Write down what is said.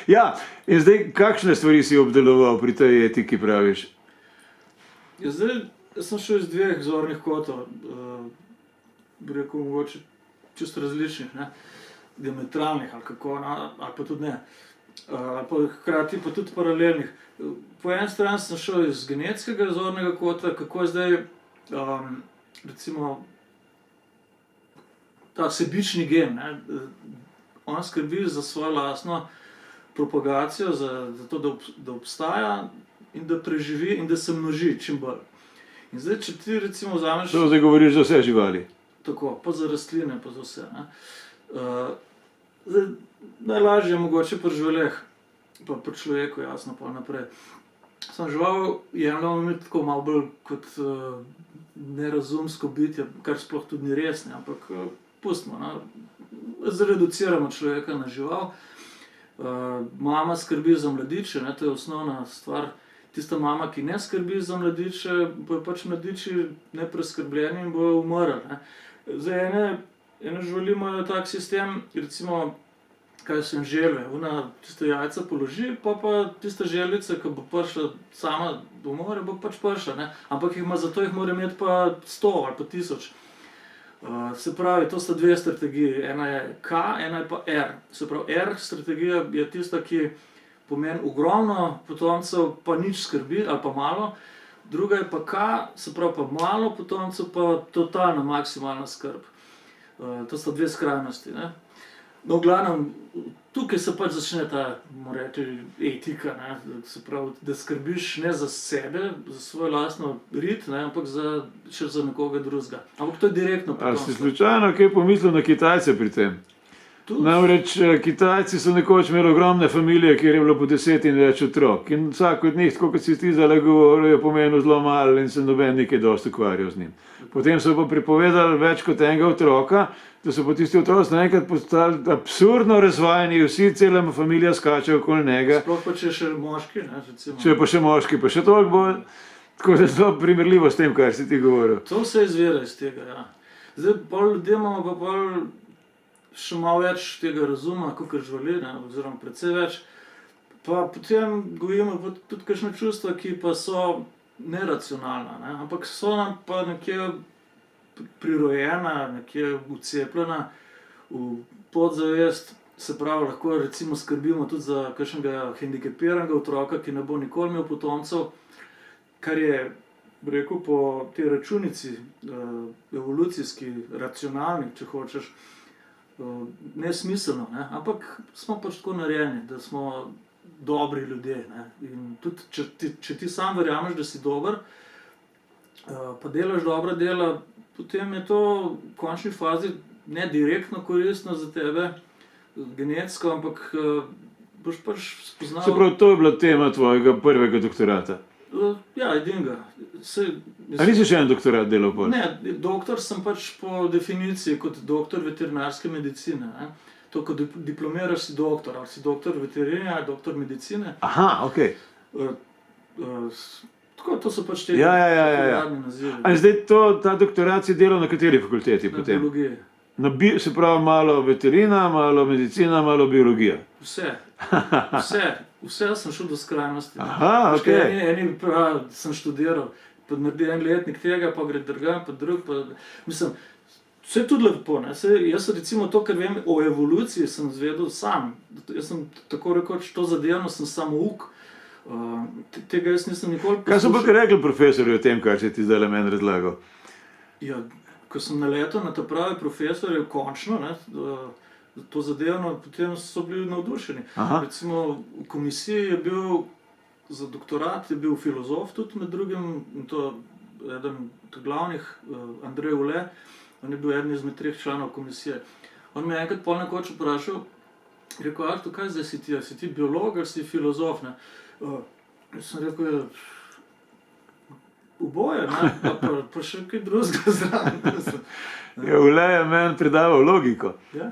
Ja, in zdaj, kakšne stvari si obdeloval pri tej etiki, praviš? Ja, zdaj, jaz sem šel iz dveh zornih kotov, bi rekel, mogoče čisto različnih, ne, diametralnih ali kako, ali pa tudi ne, pa hkrati pa tudi paralelnih. Po eni strani sem šel iz genetskega zornega kota, kako je zdaj, recimo, ta sebični gen, ne, on skrbi za svojo lastno propagacijo, za to, da obstaja in da preživi in da se množi čim bolj. In zdaj, če ti recimo vzameš... To zdaj govoriš za vse živali. Tako, pa za rastline, pa za vse, ne. Zdaj, najlažje je mogoče pri živaleh, pa pri človeku, jasno, pol naprej. Sam žival jemljamo mi tako malo bolj kot nerazumsko bitje, kar sploh tudi ni res, ne, ampak pustimo, ne. Zreduciramo človeka na žival. Mama skrbi za mladiče, ne, to je osnovna stvar. Tista mama, ki ne skrbi za mladiče, bojo pač mladiči nepreskrbljeni in bojo umrli, ne. Zdaj, ene živali imajo tak sistem, recimo, kaj so jim želve, ona tiste jajca položi, pa tista želvica, ki bo prišla sama domov, bo pač prišla, ne. Ampak zato jih mora imeti pa 100 ali pa 1000. Se pravi, to sta dve strategiji, ena je K, ena je pa R. Se pravi, R strategija je tista, ki pomeni ogromno potomcev, pa nič skrbi, ali pa malo. Druga je pa K, se pravi pa malo potomcev, pa totalna maksimalna skrb. To sta dve skrajnosti, ne. No, v glavnem, tukaj se pač začne ta, moram reči, etika, ne. Se pravi, da skrbiš ne za sebe, za svojo lastno rit, ne, ampak še za nekoga drugega. Ampak to je direktno potomstvo. A si slučajno kaj pomislil na Kitajce pri tem? Namreč Kitajci so nekoč imeli ogromne familije, kjer je bilo po 10 in več otrok. In vsak od njih, tako kot si ti zdaj govoril, je pomenil zelo malo in se noben nekaj dosti ukvarjal z njim. Potem so pa pripovedali več kot enega otroka, da so pa tisti otroci naenkrat postali absurdno razvajeni, vsi, cela familija skače okoli njega. Sploh pa če je še moški, ne, recimo. Če je pa še moški, pa še toliko bolj. Tako da je zelo primerljivo s tem, kar si ti govoril. To vse izvira iz tega, ja. Zdaj, pol ljudje imamo pa pol še malo več tega razuma, kakor živali, ne, oziroma precej več. Pa potem gojimo pa tudi kakšna čustva, ki pa so neracionalna, ne, ampak so nam pa nekje prirojena, nekje vcepljena v podzavest. Se pravi, lahko recimo skrbimo tudi za kakšnega hendikepiranega otroka, ki ne bo nikoli imel potomcev, kar je, bi rekel, po tej računici, evolucijski, racionalni, če hočeš, nesmiselno, ne? Ampak smo pač tako narejeni, da smo dobri ljudje, ne? In tudi, če ti sam verjameš, da si dober, pa delaš dobra dela, potem je to v končni fazi ne direktno koristno za tebe, genetsko, ampak boš pač spoznal... Se pravi, to je bila tema tvojega prvega doktorata? Ja, edinega. A nisi še en doktorat delal pol? Ne, doktor sem pač po definiciji kot doktor veterinarske medicine, ne. To, ko diplomiraš, si doktor, ali si doktor veterine, ali doktor medicine. Aha, okej. Tako, to so pač te uradni nazivi. A zdaj ta doktorat si delal na kateri fakulteti potem? Na biologiji. Se pravi, malo veterina, malo medicina, malo biologija? Vse sem šel do skrajnosti. Aha, okej. Eni sem študiral, pa naredil en letnik tega, pa gre drugam, pa drug, pa... Mislim, vse je tudi lepo, ne. Jaz recimo to, kar vem o evoluciji, sem zvedel sam. Jaz sem tako rekoč to zadevno, sem samouk. Tega jaz nisem nikoli poslušal. Kaj so pa rekli profesorji o tem, kar si ti zdaj meni razlagal? Ja, ko sem naletel na ta pravi profesorje, končno, ne, to zadevno, potem so bili navdušeni. Recimo v komisiji je bil, za doktorat je bil filozof tudi med drugim, in to eden od glavnih, Andrej Ule, on je bil eden izmed 3 članov komisije. On me je enkrat pol nekoč vprašal, rekel, Arto, kaj zdaj si ti? Si ti biolog ali si filozof, ne? Jaz sem rekel, oboje, ne, pa še kaj drugega zraven. Ja, Ule je meni predaval logiko. Ja?